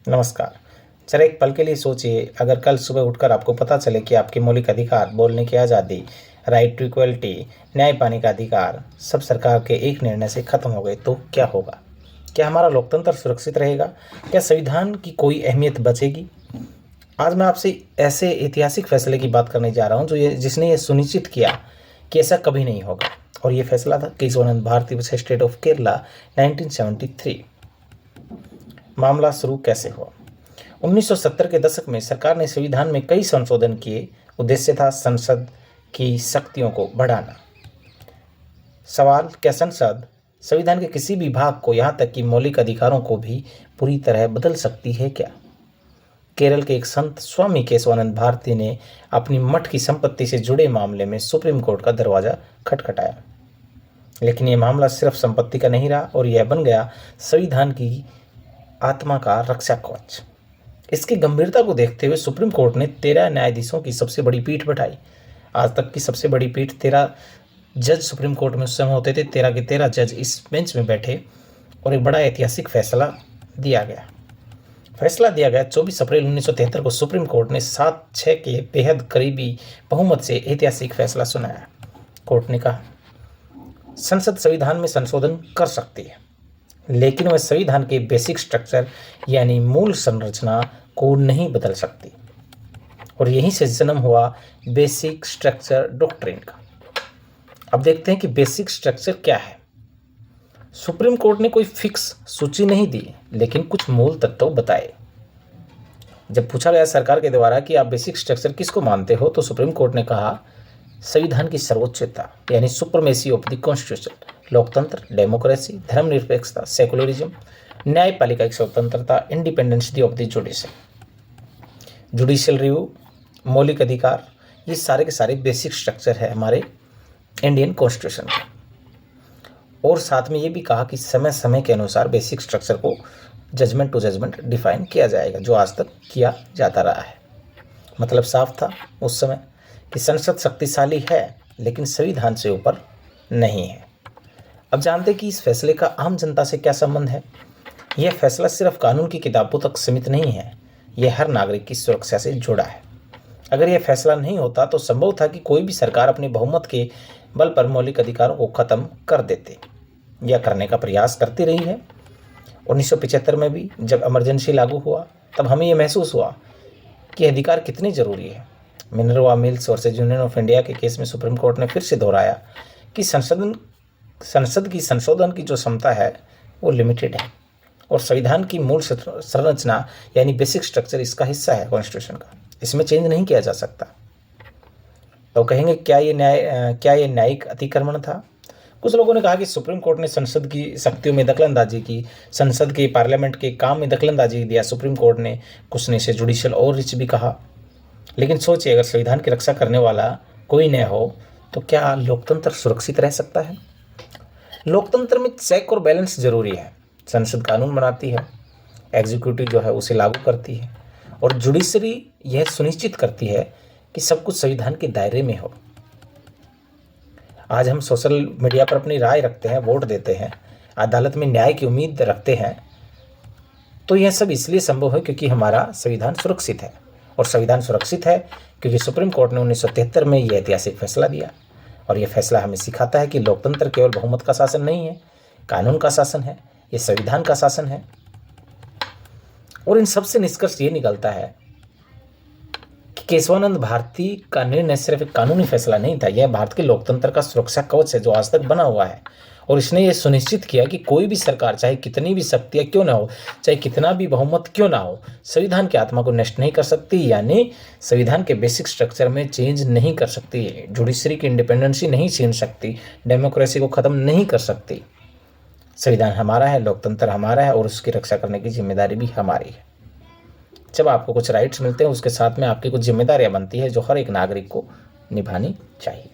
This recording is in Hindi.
नमस्कार। जरा एक पल के लिए सोचिए, अगर कल सुबह उठकर आपको पता चले कि आपके मौलिक अधिकार, बोलने की आज़ादी, राइट टू इक्वलिटी, न्याय पाने का अधिकार सब सरकार के एक निर्णय से खत्म हो गए, तो क्या होगा? क्या हमारा लोकतंत्र सुरक्षित रहेगा? क्या संविधान की कोई अहमियत बचेगी? आज मैं आपसे ऐसे ऐतिहासिक फैसले की बात करने जा रहा हूँ जिसने ये सुनिश्चित किया कि ऐसा कभी नहीं होगा। और ये फैसला था Kesavananda Bharati versus state of Kerala 1973। मामला शुरू कैसे हुआ? 1970 के दशक में सरकार ने संविधान में कई संशोधन किए। उद्देश्य था संसद की शक्तियों को बढ़ाना। सवाल, क्या संसद संविधान के किसी भी भाग को, यहाँ तक कि मौलिक अधिकारों को भी पूरी तरह बदल सकती है क्या? केरल के एक संत स्वामी केशवानंद भारती ने अपनी मठ की संपत्ति से जुड़े मामले में सुप्रीम कोर्ट का दरवाजा खटखटाया। लेकिन यह मामला सिर्फ संपत्ति का नहीं रहा और यह बन गया संविधान की आत्मा का रक्षा कवच। इसकी गंभीरता को देखते हुए सुप्रीम कोर्ट ने 13 न्यायाधीशों की सबसे बड़ी पीठ बैठाई। आज तक की सबसे बड़ी पीठ 13 जज सुप्रीम कोर्ट में उस समय होते थे। 13 के 13 जज इस बेंच में बैठे और एक बड़ा ऐतिहासिक फैसला दिया गया। 24 अप्रैल 1973 को सुप्रीम कोर्ट ने 7-6 के बेहद करीबी बहुमत से ऐतिहासिक फैसला सुनाया। कोर्ट ने कहा, संसद संविधान में संशोधन कर सकती है, लेकिन वह संविधान के बेसिक स्ट्रक्चर यानी मूल संरचना को नहीं बदल सकती। और यहीं से जन्म हुआ बेसिक स्ट्रक्चर डॉक्ट्रिन का। अब देखते हैं कि बेसिक स्ट्रक्चर क्या है। सुप्रीम कोर्ट ने कोई फिक्स सूची नहीं दी, लेकिन कुछ मूल तत्व बताए। जब पूछा गया सरकार के द्वारा कि आप बेसिक स्ट्रक्चर किसको मानते हो, तो सुप्रीम कोर्ट ने कहा, संविधान की सर्वोच्चता यानी सुप्रीमेसी ऑफ द कॉन्स्टिट्यूशन, लोकतंत्र, डेमोक्रेसी, धर्मनिरपेक्षता, सेकुलरिज्म, न्यायपालिका की स्वतंत्रता, independence of the judicial review, मौलिक अधिकार, ये सारे के सारे बेसिक स्ट्रक्चर है हमारे इंडियन कॉन्स्टिट्यूशन का। और साथ में ये भी कहा कि समय समय के अनुसार बेसिक स्ट्रक्चर को जजमेंट टू जजमेंट डिफाइन किया जाएगा, जो आज तक किया जाता रहा है। मतलब साफ था उस समय कि संसद शक्तिशाली है, लेकिन संविधान से ऊपर नहीं है। अब जानते हैं कि इस फैसले का आम जनता से क्या संबंध है। यह फैसला सिर्फ कानून की किताबों तक सीमित नहीं है, यह हर नागरिक की सुरक्षा से जुड़ा है। अगर यह फैसला नहीं होता तो संभव था कि कोई भी सरकार अपने बहुमत के बल पर मौलिक अधिकारों को खत्म कर देते या करने का प्रयास करती रही है। 1975 में भी जब इमरजेंसी लागू हुआ, तब हमें यह महसूस हुआ कि अधिकार कितने जरूरी है। Minerva mills versus union of India के केस में सुप्रीम कोर्ट ने फिर से दोहराया कि संसद की संशोधन की जो क्षमता है वो लिमिटेड है और संविधान की मूल संरचना यानी बेसिक स्ट्रक्चर इसका हिस्सा है कॉन्स्टिट्यूशन का, इसमें चेंज नहीं किया जा सकता। तो कहेंगे, क्या ये न्यायिक अतिक्रमण था? कुछ लोगों ने कहा कि सुप्रीम कोर्ट ने संसद की शक्तियों में दखलंदाजी की, संसद के पार्लियामेंट के काम में दखलंदाजी दिया सुप्रीम कोर्ट ने। कुछ ने इसे जुडिशियल और रिच भी कहा। लेकिन सोचिए, अगर संविधान की रक्षा करने वाला कोई न हो तो क्या लोकतंत्र सुरक्षित रह सकता है? लोकतंत्र में चेक और बैलेंस जरूरी है। संसद कानून बनाती है, एग्जीक्यूटिव जो है उसे लागू करती है और जुडिशरी यह सुनिश्चित करती है कि सब कुछ संविधान के दायरे में हो। आज हम सोशल मीडिया पर अपनी राय रखते हैं, वोट देते हैं, अदालत में न्याय की उम्मीद रखते हैं, तो यह सब इसलिए संभव है क्योंकि हमारा संविधान सुरक्षित है। और संविधान सुरक्षित है क्योंकि सुप्रीम कोर्ट ने 1973 में यह ऐतिहासिक फैसला दिया। और यह फैसला हमें सिखाता है कि लोकतंत्र केवल बहुमत का शासन नहीं है, कानून का शासन है, यह संविधान का शासन है। और इन सबसे निष्कर्ष ये निकलता है कि केशवानंद भारती का निर्णय सिर्फ एक कानूनी फैसला नहीं था, यह भारत के लोकतंत्र का सुरक्षा कवच है जो आज तक बना हुआ है। और इसने ये सुनिश्चित किया कि कोई भी सरकार, चाहे कितनी भी शक्तियाँ क्यों ना हो, चाहे कितना भी बहुमत क्यों ना हो, संविधान की आत्मा को नष्ट नहीं कर सकती, यानी संविधान के बेसिक स्ट्रक्चर में चेंज नहीं कर सकती, जुडिशरी की इंडिपेंडेंसी नहीं छीन सकती, डेमोक्रेसी को ख़त्म नहीं कर सकती। संविधान हमारा है, लोकतंत्र हमारा है और उसकी रक्षा करने की जिम्मेदारी भी हमारी है। जब आपको कुछ राइट्स मिलते हैं, उसके साथ में आपकी कुछ जिम्मेदारियां बनती है जो हर एक नागरिक को निभानी चाहिए।